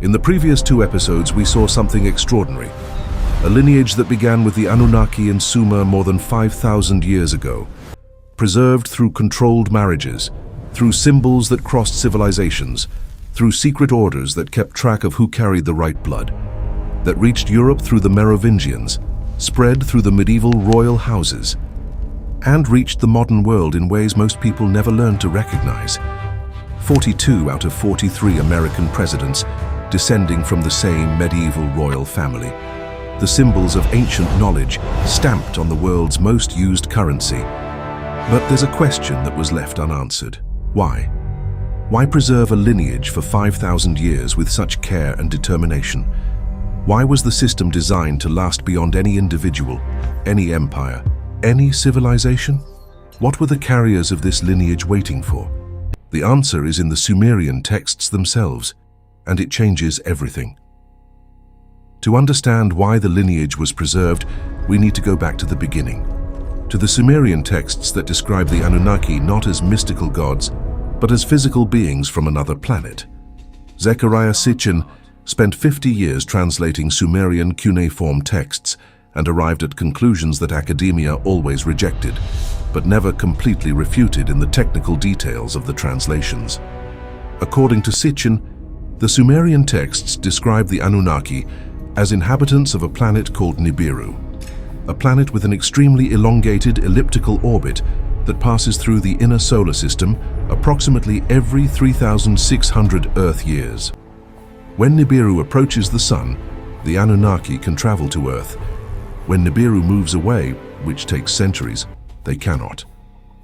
In the previous two episodes, we saw something extraordinary. A lineage that began with the Anunnaki in Sumer more than 5,000 years ago, preserved through controlled marriages, through symbols that crossed civilizations, through secret orders that kept track of who carried the right blood, that reached Europe through the Merovingians, spread through the medieval royal houses, and reached the modern world in ways most people never learned to recognize. 42 out of 43 American presidents descending from the same medieval royal family. The symbols of ancient knowledge stamped on the world's most used currency. But there's a question that was left unanswered. Why? Why preserve a lineage for 5,000 years with such care and determination? Why was the system designed to last beyond any individual, any empire, any civilization? What were the carriers of this lineage waiting for? The answer is in the Sumerian texts themselves, and it changes everything. To understand why the lineage was preserved, we need to go back to the beginning, to the Sumerian texts that describe the Anunnaki not as mystical gods, but as physical beings from another planet. Zechariah Sitchin spent 50 years translating Sumerian cuneiform texts and arrived at conclusions that academia always rejected, but never completely refuted in the technical details of the translations. According to Sitchin, the Sumerian texts describe the Anunnaki as inhabitants of a planet called Nibiru, a planet with an extremely elongated elliptical orbit that passes through the inner solar system approximately every 3,600 Earth years. When Nibiru approaches the Sun, the Anunnaki can travel to Earth. When Nibiru moves away, which takes centuries, they cannot.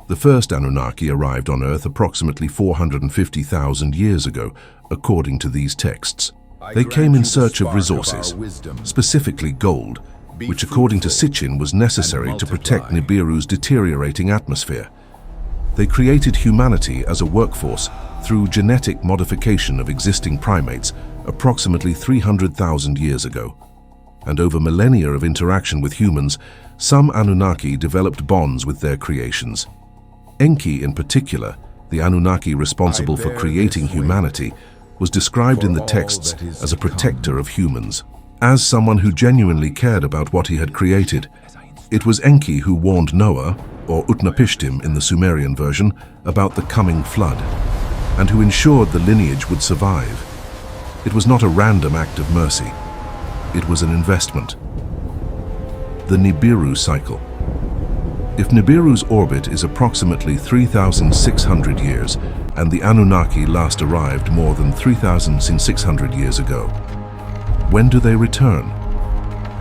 The first Anunnaki arrived on Earth approximately 450,000 years ago, according to these texts. They came in search of resources, specifically gold, which according to Sitchin was necessary to protect Nibiru's deteriorating atmosphere. They created humanity as a workforce through genetic modification of existing primates approximately 300,000 years ago. And over millennia of interaction with humans, some Anunnaki developed bonds with their creations. Enki in particular, the Anunnaki responsible for creating humanity, was described in the texts as a protector of humans, as someone who genuinely cared about what he had created. It was Enki who warned Noah, or Utnapishtim in the Sumerian version, about the coming flood, and who ensured the lineage would survive. It was not a random act of mercy. It was an investment. The Nibiru cycle. If Nibiru's orbit is approximately 3,600 years, and the Anunnaki last arrived more than 3,600 years ago, when do they return?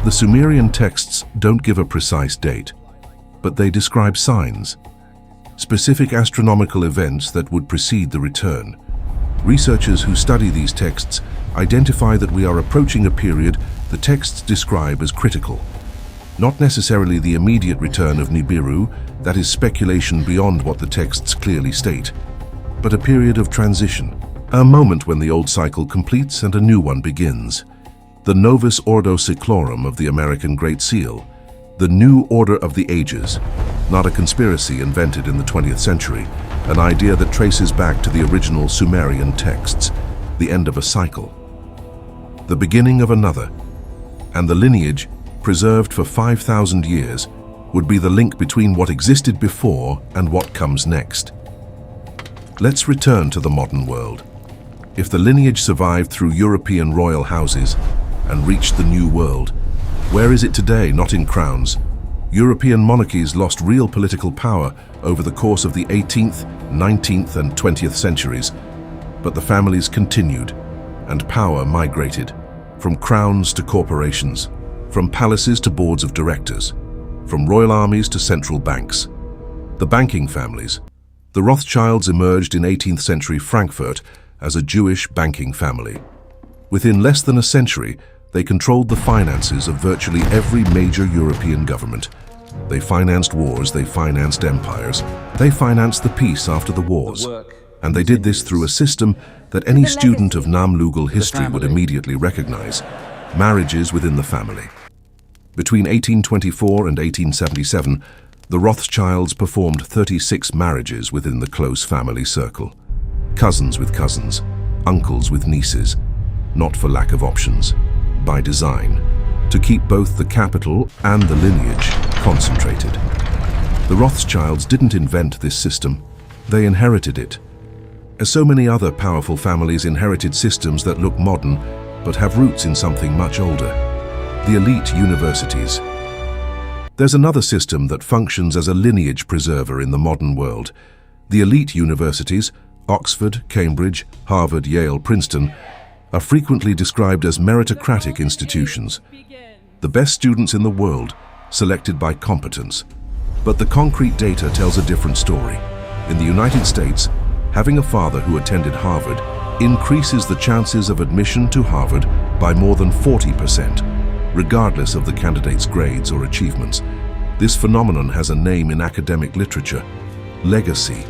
The Sumerian texts don't give a precise date, but they describe signs, specific astronomical events that would precede the return. Researchers who study these texts identify that we are approaching a period the texts describe as critical. Not necessarily the immediate return of Nibiru, that is speculation beyond what the texts clearly state, but a period of transition, a moment when the old cycle completes and a new one begins. The Novus Ordo Seclorum of the American Great Seal, the New Order of the Ages, not a conspiracy invented in the 20th century, an idea that traces back to the original Sumerian texts, the end of a cycle, the beginning of another, and the lineage, preserved for 5,000 years, would be the link between what existed before and what comes next. Let's return to the modern world. If the lineage survived through European royal houses and reached the New World, where is it today? Not in crowns. European monarchies lost real political power over the course of the 18th, 19th, and 20th centuries, but the families continued, and power migrated, from crowns to corporations, from palaces to boards of directors, from royal armies to central banks. The banking families. The Rothschilds emerged in 18th century Frankfurt as a Jewish banking family. Within less than a century, they controlled the finances of virtually every major European government. They financed wars, they financed empires, they financed the peace after the wars. And they did this through a system that any student of Nam-Lugal history would immediately recognize: marriages within the family. Between 1824 and 1877, the Rothschilds performed 36 marriages within the close family circle. Cousins with cousins, uncles with nieces. not for lack of options, by design, to keep both the capital and the lineage concentrated. The Rothschilds didn't invent this system, they inherited it. As so many other powerful families inherited systems that look modern, but have roots in something much older. The elite universities. There's another system that functions as a lineage preserver in the modern world. The elite universities, Oxford, Cambridge, Harvard, Yale, Princeton, are frequently described as meritocratic institutions. The best students in the world, selected by competence. But the concrete data tells a different story. In the United States, having a father who attended Harvard increases the chances of admission to Harvard by more than 40%, regardless of the candidate's grades or achievements. This phenomenon has a name in academic literature: legacy.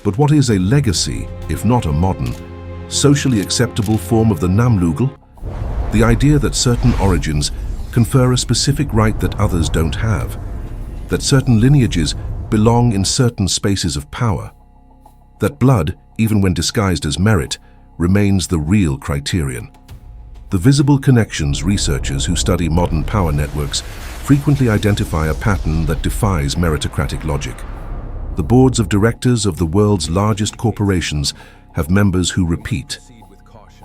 But what is a legacy, if not a modern, socially acceptable form of the Nam-Lugal? The idea that certain origins confer a specific right that others don't have, that certain lineages belong in certain spaces of power, that blood, even when disguised as merit, remains the real criterion. The visible connections researchers who study modern power networks frequently identify a pattern that defies meritocratic logic. The boards of directors of the world's largest corporations have members who repeat.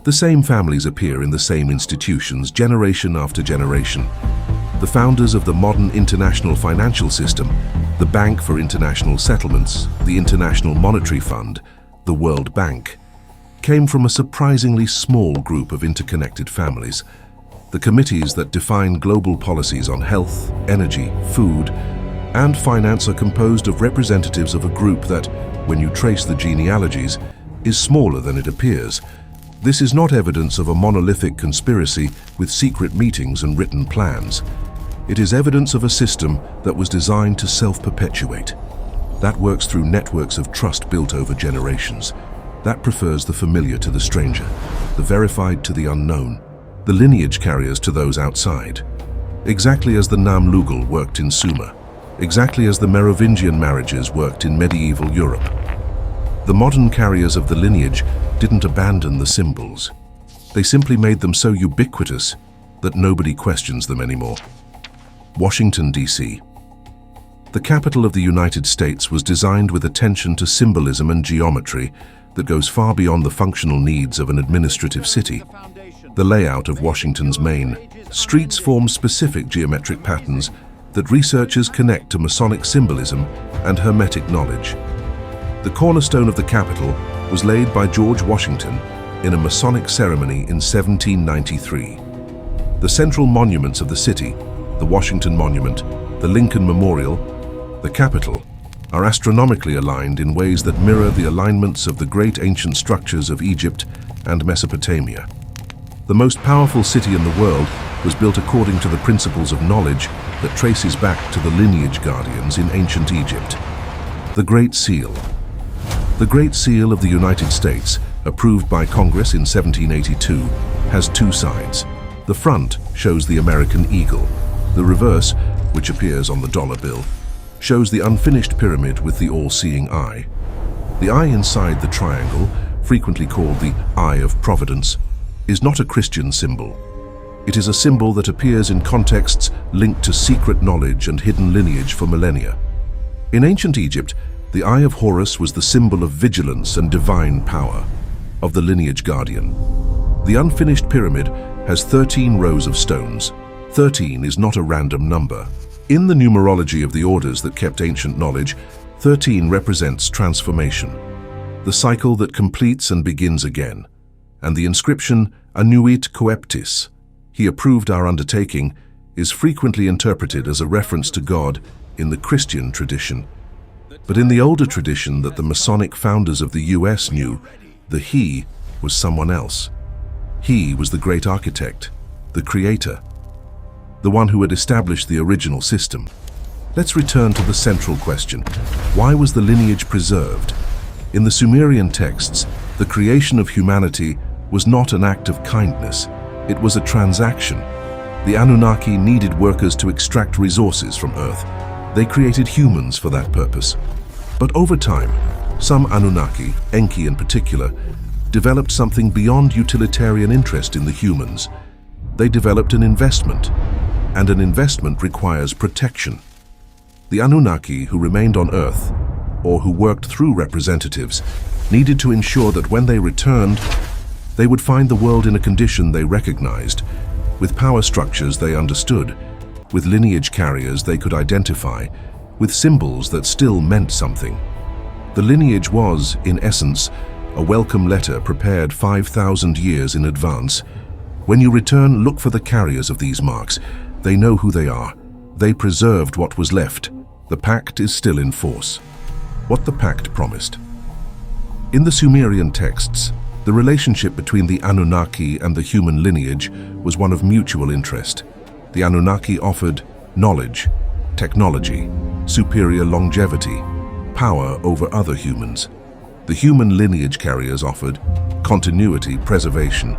The same families appear in the same institutions generation after generation. The founders of the modern international financial system, the Bank for International Settlements, the International Monetary Fund, the World Bank, came from a surprisingly small group of interconnected families. The committees that define global policies on health, energy, food, and finance are composed of representatives of a group that, when you trace the genealogies, is smaller than it appears. This is not evidence of a monolithic conspiracy with secret meetings and written plans. It is evidence of a system that was designed to self-perpetuate. That works through networks of trust built over generations. That prefers the familiar to the stranger, the verified to the unknown, the lineage carriers to those outside. Exactly as the Nam-Lugal worked in Sumer, exactly as the Merovingian marriages worked in medieval Europe. The modern carriers of the lineage didn't abandon the symbols. They simply made them so ubiquitous that nobody questions them anymore. Washington, D.C. The capital of the United States was designed with attention to symbolism and geometry that goes far beyond the functional needs of an administrative city. The layout of Washington's main streets forms specific geometric patterns that researchers connect to Masonic symbolism and Hermetic knowledge. The cornerstone of the Capitol was laid by George Washington in a Masonic ceremony in 1793. The central monuments of the city, the Washington Monument, the Lincoln Memorial, the Capitol, are astronomically aligned in ways that mirror the alignments of the great ancient structures of Egypt and Mesopotamia. The most powerful city in the world was built according to the principles of knowledge that traces back to the lineage guardians in ancient Egypt. The Great Seal. The Great Seal of the United States, approved by Congress in 1782, has two sides. The front shows the American eagle. The reverse, which appears on the dollar bill, shows the unfinished pyramid with the all-seeing eye. The eye inside the triangle, frequently called the Eye of Providence, is not a Christian symbol. It is a symbol that appears in contexts linked to secret knowledge and hidden lineage for millennia. In ancient Egypt, the Eye of Horus was the symbol of vigilance and divine power, of the lineage guardian. The unfinished pyramid has 13 rows of stones. 13 is not a random number. In the numerology of the orders that kept ancient knowledge, 13 represents transformation, the cycle that completes and begins again. And the inscription, Annuit Coeptis, he approved our undertaking, is frequently interpreted as a reference to God in the Christian tradition. But in the older tradition that the Masonic founders of the US knew, the he was someone else. He was the great architect, the creator, the one who had established the original system. Let's return to the central question. Why was the lineage preserved? In the Sumerian texts, the creation of humanity was not an act of kindness. It was a transaction. The Anunnaki needed workers to extract resources from Earth. They created humans for that purpose. But over time, some Anunnaki, Enki in particular, developed something beyond utilitarian interest in the humans. They developed an investment, and an investment requires protection. The Anunnaki who remained on Earth, or who worked through representatives, needed to ensure that when they returned, they would find the world in a condition they recognized, with power structures they understood, with lineage carriers they could identify, with symbols that still meant something. The lineage was, in essence, a welcome letter prepared 5,000 years in advance. When you return, look for the carriers of these marks. They know who they are. They preserved what was left. The pact is still in force. What the pact promised. In the Sumerian texts, the relationship between the Anunnaki and the human lineage was one of mutual interest. The Anunnaki offered knowledge, technology, superior longevity, power over other humans. The human lineage carriers offered continuity, preservation,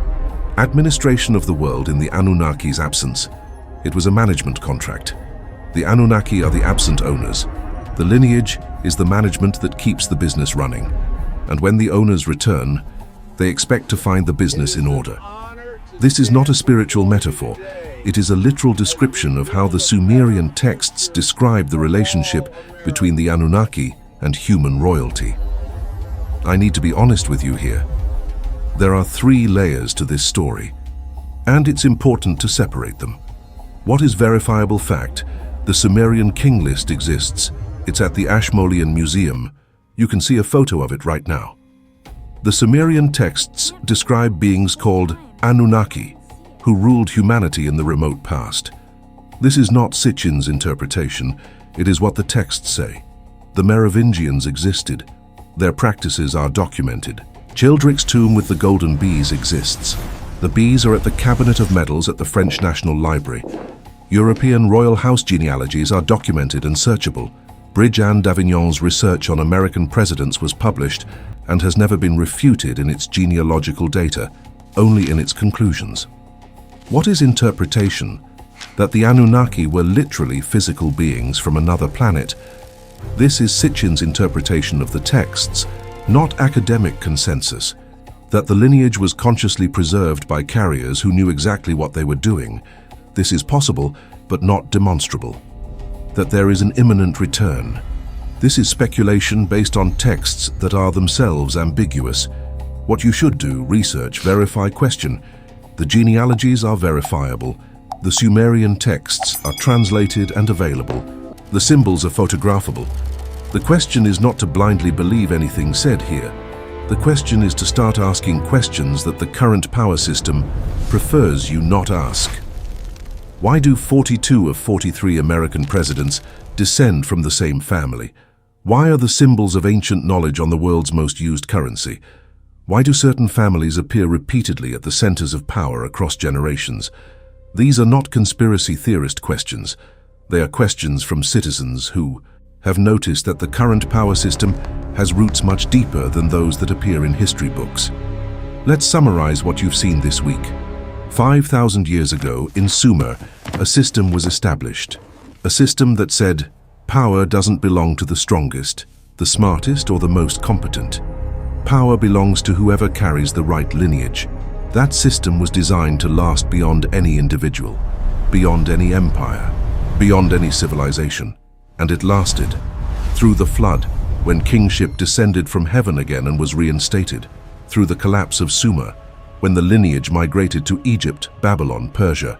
administration of the world in the Anunnaki's absence. It was a management contract. The Anunnaki are the absent owners. The lineage is the management that keeps the business running. And when the owners return, they expect to find the business in order. This is not a spiritual metaphor. It is a literal description of how the Sumerian texts describe the relationship between the Anunnaki and human royalty. I need to be honest with you here. There are 3 layers to this story, and it's important to separate them. What is verifiable fact? The Sumerian king list exists. It's at the Ashmolean Museum. You can see a photo of it right now. The Sumerian texts describe beings called Anunnaki, who ruled humanity in the remote past. This is not Sitchin's interpretation. It is what the texts say. The Merovingians existed. Their practices are documented. Childric's tomb with the golden bees exists. The bees are at the Cabinet of Medals at the French National Library. European royal house genealogies are documented and searchable. Bridge-Anne d'Avignon's research on American presidents was published and has never been refuted in its genealogical data, only in its conclusions. What is interpretation? That the Anunnaki were literally physical beings from another planet. This is Sitchin's interpretation of the texts, not academic consensus. That the lineage was consciously preserved by carriers who knew exactly what they were doing. This is possible, but not demonstrable. That there is an imminent return. This is speculation based on texts that are themselves ambiguous. What you should do: research, verify, question. The genealogies are verifiable. The Sumerian texts are translated and available. The symbols are photographable. The question is not to blindly believe anything said here. The question is to start asking questions that the current power system prefers you not ask. Why do 42 of 43 American presidents descend from the same family? Why are the symbols of ancient knowledge on the world's most used currency? Why do certain families appear repeatedly at the centers of power across generations? These are not conspiracy theorist questions. They are questions from citizens who have noticed that the current power system has roots much deeper than those that appear in history books. Let's summarize what you've seen this week. 5,000 years ago, in Sumer, a system was established. A system that said, power doesn't belong to the strongest, the smartest, or the most competent. Power belongs to whoever carries the right lineage. That system was designed to last beyond any individual, beyond any empire, beyond any civilization. And it lasted. Through the flood, when kingship descended from heaven again and was reinstated. Through the collapse of Sumer, when the lineage migrated to Egypt, Babylon, Persia.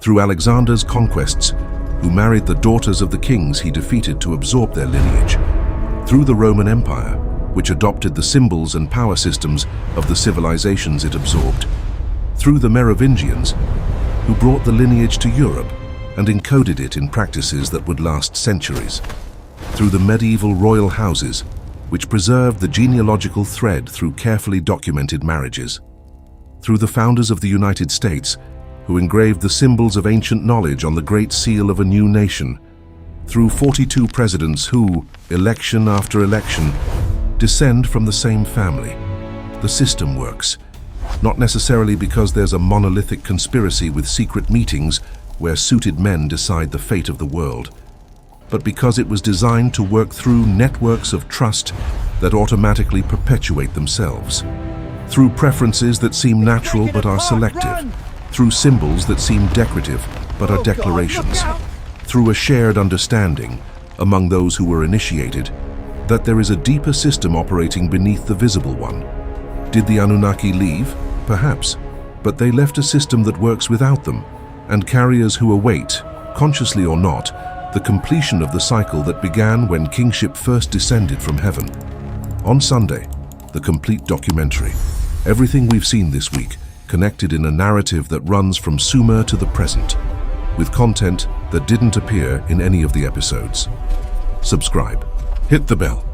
Through Alexander's conquests, who married the daughters of the kings he defeated to absorb their lineage. Through the Roman Empire, which adopted the symbols and power systems of the civilizations it absorbed. Through the Merovingians, who brought the lineage to Europe and encoded it in practices that would last centuries. Through the medieval royal houses, which preserved the genealogical thread through carefully documented marriages. Through the founders of the United States, who engraved the symbols of ancient knowledge on the great seal of a new nation. Through 42 presidents who, election after election, descend from the same family. The system works, not necessarily because there's a monolithic conspiracy with secret meetings where suited men decide the fate of the world, but because it was designed to work through networks of trust that automatically perpetuate themselves. through preferences that seem natural but are selective, through symbols that seem decorative but are declarations, through a shared understanding among those who were initiated that there is a deeper system operating beneath the visible one. Did the Anunnaki leave? Perhaps, but they left a system that works without them, and carriers who await, consciously or not, the completion of the cycle that began when kingship first descended from heaven. On Sunday, the complete documentary. Everything we've seen this week, connected in a narrative that runs from Sumer to the present, with content that didn't appear in any of the episodes. Subscribe, hit the bell,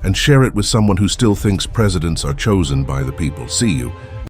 and share it with someone who still thinks presidents are chosen by the people. See you